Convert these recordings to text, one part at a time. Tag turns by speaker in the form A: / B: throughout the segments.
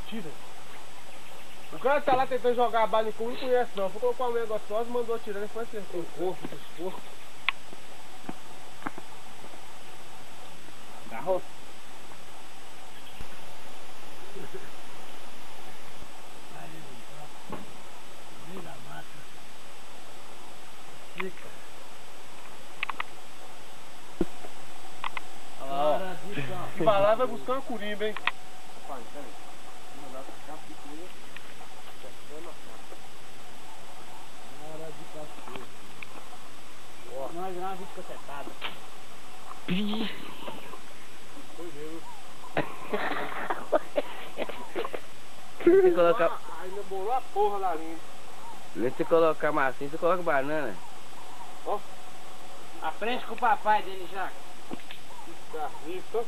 A: Tira. O cara tá lá tentando jogar a bala em cu, não conhece não. Foi colocar um negócio só, mandou tirar, depois acertou. O corpo dos porcos.
B: Agarrou.
A: Fica.
B: Olha lá, ó.
A: Se balar vai buscar uma curimba, hein? Pai, peraí. Vou mandar pra cá, fica aí.
B: Nós virar uma vídeo cacetada.
A: Foi mesmo.
C: Se colocar...
A: Ainda bolou a porra lá dentro.
C: Se colocar massinha, você coloca banana.
A: Ó.
B: Aprende com o papai dele já.
A: Tá rico.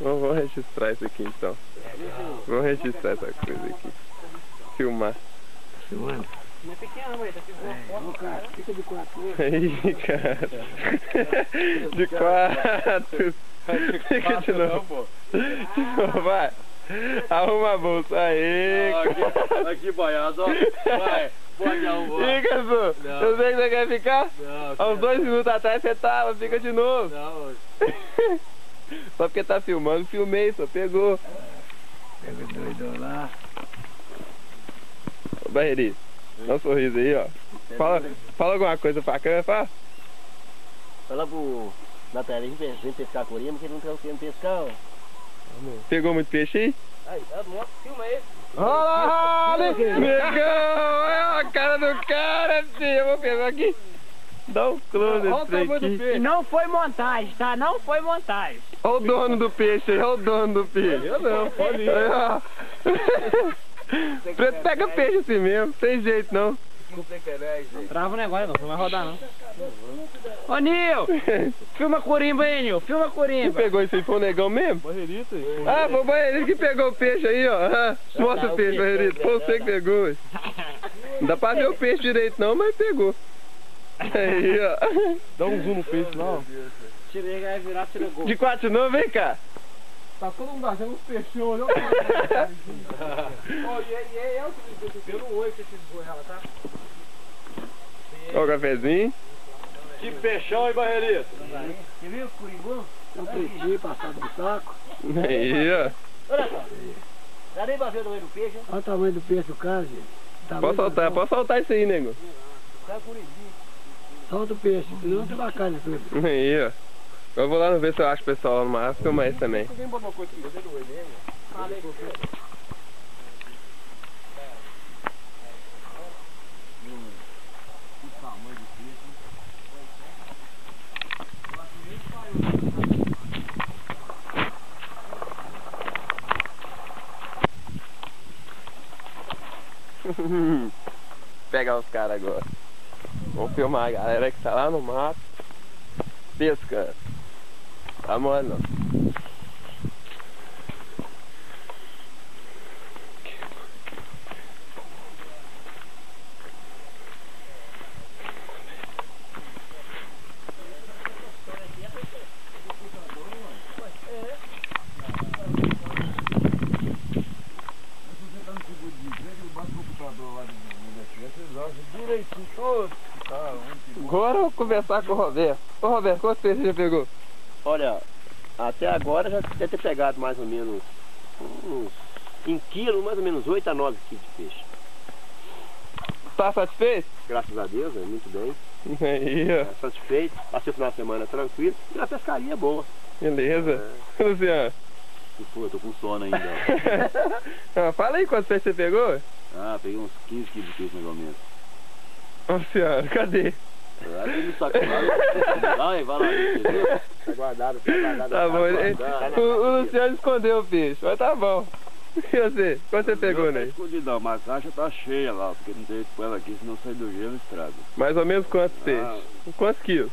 D: Vamos registrar isso aqui então. Vamos registrar essa coisa aqui. Filmar.
C: Filmando?
B: Não é pequeno, mas tá ficando
C: Cara, fica de 4.
D: Aí, cara. De 4. Fica de novo. De novo, vai. Arruma a bolsa. Aí.
A: Aqui, boiado, ó. Vai. Pode arrumar.
D: Fica, Zu. Eu sei que você quer ficar.
A: Não,
D: Há uns 2 minutos atrás você tava. Fica de novo.
A: não.
D: Só porque tá filmando, filmei, só pegou.
C: Pega o doido lá.
D: Ô, Barreirinho, dá um sorriso aí, ó. Fala alguma coisa pra câmera, fala.
C: Fala pro Natália, vem pescar com ele, porque ele não tá querendo pescar, ó.
D: Pegou muito peixe aí?
B: Aí, filma ele.
D: Olha lá, negão! Olha a cara do cara, filho. Eu vou pegar aqui. Dá um close nesse trem aqui.
B: E não foi montagem, tá? Não foi montagem.
D: Olha o dono do peixe aí, olha o dono do peixe.
A: Eu não, pode ir.
D: Aí, ó. Preto pega peixe assim mesmo, tem jeito não.
B: Trava o negócio, não vai rodar não. Ô Nil, filma a corimba aí, Nil, filma a
D: Quem
B: corimba.
D: pegou isso aí foi o negão mesmo?
A: Barreirito aí.
D: Ah, foi o Barreirito que pegou o peixe aí, ó. Ah, mostra o peixe, Barreirito. Foi você que pegou. Não dá pra ver o peixe direito não, mas pegou. Aí, ó.
A: Dá um zoom no peixe lá, ó.
B: Tirei, vai virar, tira gol.
D: De 4 de novo, vem cá.
A: Tá todo mundo achando uns peixões, olha. Ó, e é o que eu não oi com esses goiabas, tá?
D: Ó o cafezinho.
A: Que peixão, hein, Barreirito?
B: Você viu o coringão?
C: Um peitinho passado no saco.
D: Aí, ó.
B: Olha só. Dá nem pra ver o tamanho do peixe, hein?
C: Olha o tamanho do peixe do cara, gente.
D: Pode soltar isso aí, nego.
B: Tá curizinho.
C: Solta o peixe, senão você vai cair tudo.
D: Aí, ó. Eu vou lá ver se eu acho o pessoal lá no mar, filmar isso também.
A: Alguém botou uma coisa aqui, você não oi mesmo? Falei.
D: Pegar os caras agora. Vamos filmar a galera que tá lá no mato pescando. Tá mole não.
A: Direitinho todo.
D: Agora eu vou conversar com o Roberto. Ô Roberto, quantos peixes você já pegou?
C: Olha, até agora já deve ter pegado mais ou menos em quilo, mais ou menos 8 a 9 quilos de peixe.
D: Tá satisfeito?
C: Graças a Deus, muito bem.
D: Aí, ó.
C: Satisfeito, passei o final de semana tranquilo e a pescaria é boa.
D: Beleza. Luciano.
E: Pô, eu tô com sono ainda.
D: Ah, fala aí quantos peixes você pegou?
E: Ah, peguei uns 15 quilos de peixe mais ou menos.
D: Luciano, cadê?
E: Ah, tem no saco lá. Vai lá, entendeu?
C: Tá guardado, tá guardado.
D: Tá bom, o Luciano escondeu o peixe, mas tá bom. E você? Quanto você pegou, né?
E: Não escondidão, mas a caixa tá cheia lá, porque não tem jeito com ela aqui, senão sai do gelo e estraga.
D: Mais ou menos quantos peixes? Quantos quilos?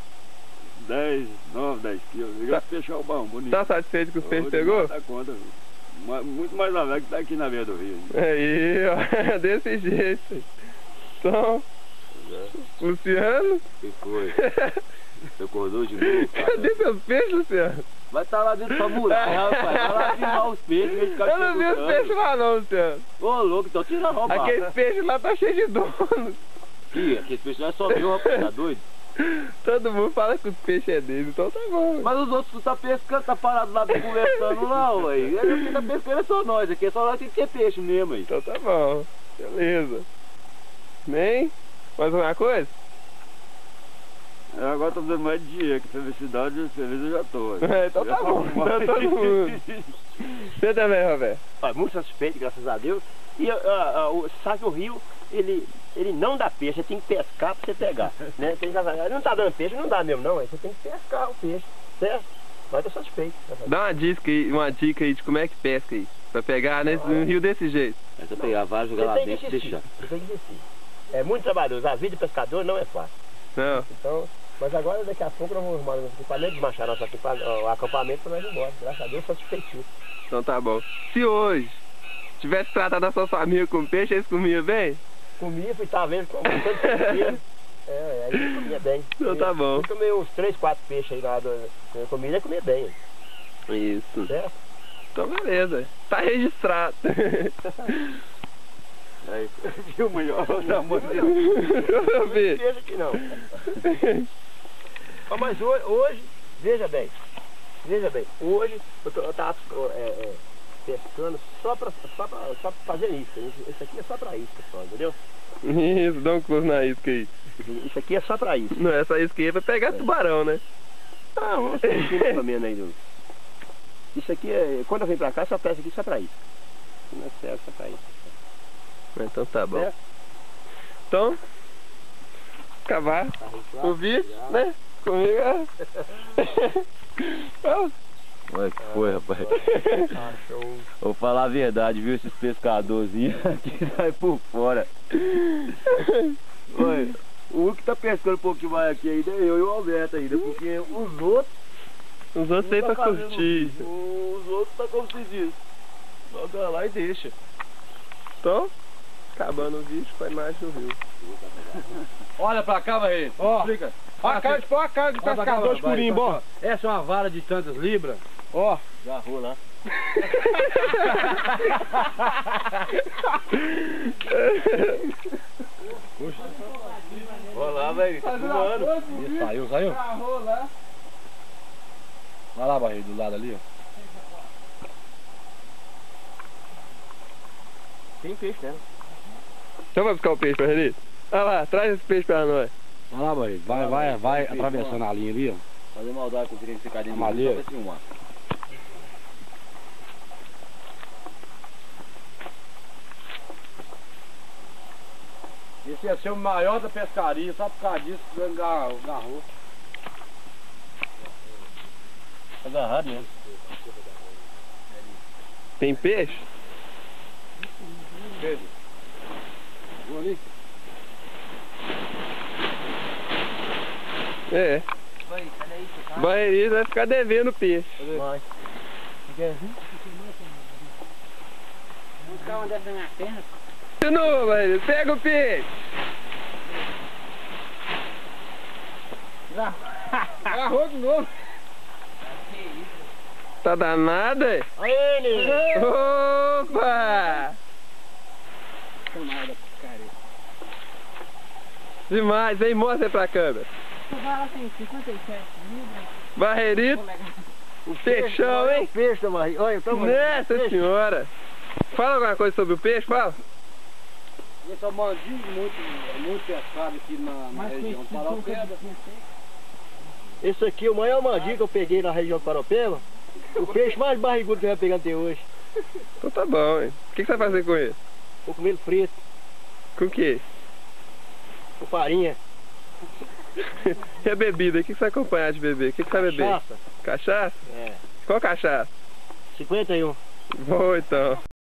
E: 10, 9, 10 quilos.
D: Tá.
E: Peixe é bom, bonito.
D: Tá satisfeito com os peixes que pegou?
E: Dá conta, viu? Muito mais alegre que tá aqui na beira do rio.
D: Aí, ó, desse jeito. Então, o Luciano?
C: O que foi? Você acordou de novo, cara?
D: Cadê seus peixes, Luciano?
C: Vai estar lá dentro pra muralha, rapaz. Vai lá filmar os peixes, vai ficar
D: Eu não vi os peixes lá não, Luciano.
C: Ô, louco, então tira a roupa.
D: Aquele peixe lá tá cheio de dono.
C: Ih, aquele peixe lá é só meu, rapaz, tá doido?
D: Todo mundo fala que os peixes é dele, então tá bom.
C: Mas os outros tu tá pescando, tá parado lá conversando lá, ué. Quem tá pescando é só nós, aqui é só nós que tem que ter peixe mesmo aí.
D: Então tá bom, beleza. Nem? Mais alguma coisa?
E: Eu agora tô dando mais dinheiro, que felicidade de cerveja eu já tô.
D: Então tá bom, então todo mundo. Você também, Roberto?
C: Muito satisfeito, graças a Deus. E sabe que o rio, ele não dá peixe, você tem que pescar pra você pegar. Né? Ele não tá dando peixe, não dá mesmo não, você tem que pescar o peixe, certo? Mas eu tô satisfeito.
D: Dá uma dica aí de como é que pesca aí, pra pegar no rio desse jeito.
C: É só pegar vários, jogar lá dentro e deixar. Você tem que descer. É muito trabalhoso, a vida de pescador não é fácil.
D: Não.
C: Então, mas agora daqui a pouco nós vamos arrumar nosso equipamento, desmanchar nosso o acampamento pra nós ir embora. Graças a Deus, satisfeito.
D: Então tá bom. Se hoje tivesse tratado a sua família com peixe, eles comiam bem?
C: Comia, fui estar vendo com tanto peixe. Aí ele comia bem.
D: Então tá bom.
C: Eu comi uns 3, 4 peixes aí lá comida, ele comia bem.
D: Isso.
C: Certo?
D: Então beleza. Tá registrado.
E: Aí, viu, melhor? Pelo amor de Deus.
D: Eu vi.
C: Não peixe aqui não. Mas hoje, veja bem, hoje eu tava pescando só pra fazer isso. Isso aqui é só pra isca só, entendeu?
D: Isso, dá um close na isca aí.
C: Isso aqui é só pra isso.
D: Não, essa isca aí é pra pegar tubarão, né?
C: Ah, vamos ser pelo menos aí, Dudu. Isso aqui é. Quando eu venho pra cá, só peço aqui só pra isso. Não é sério, só pra isso.
D: Então tá bom. Então, acabar o vídeo, né? Comigo é.
C: Olha que foi, rapaz. Vou falar a verdade, viu? Esses pescadorzinhos aqui sai por fora. Olha, o único que tá pescando um pouquinho mais aqui ainda é eu e o Alberto ainda, porque os outros
D: aí pra curtir.
C: Os outros tá como se diz. Joga lá e deixa.
D: Então, acabando o vídeo com a imagem do rio.
B: Olha pra cá, Barreto.
A: Ó.
B: Explica.
A: Olha a cara de pescador de curimbo, ó.
B: Essa é uma vara de tantas libras.
A: Ó.
C: Agarrou lá. Olha lá, velho. Tá fumando.
B: Isso, saiu. Vai lá, Barreto, do lado ali, ó.
C: Tem peixe, né?
D: Então vai buscar o peixe, Barreto. Olha lá, traz esse peixe pra nós.
B: Vai lá, Barreto. Vai atravessando a linha ali, ó.
C: Fazer maldade com o querendo ficar dentro
B: Malheiro.
C: do rio, só pra filmar.
B: Esse ia ser o maior da pescaria, só por causa disso que agarrou.
C: Tá agarrado, né?
D: Tem peixe?
B: Vou ali.
D: É. Barreto vai ficar devendo peixe.
C: Vai.
F: Buscar uma dessa na minha perna.
D: De novo, Barreto. Pega o peixe.
A: Agarrou de novo.
D: Tá danado, é?
C: Aí, Ney!
D: Opa! Demais, hein? Mostra aí pra câmera.
F: Essa vara tem 57 libras.
D: Barreirito, peixão, hein?
C: Peixe, Maria. Olha, então,
D: Nossa senhora! Fala alguma coisa sobre o peixe, fala.
B: Esse é o mandinho muito pescado aqui na região do Paropeba.
C: Esse aqui é o maior mandinho que eu peguei na região do Paropeba. O peixe mais barrigudo que eu já peguei até hoje.
D: Então tá bom, hein? O que você vai fazer com ele?
C: Vou comer ele frito,
D: Com o quê?
C: com farinha.
D: E a bebida? O que você vai acompanhar de beber? O que você vai beber?
C: Cachaça.
D: Cachaça?
C: É.
D: Qual cachaça?
C: 51.
D: Bom, então.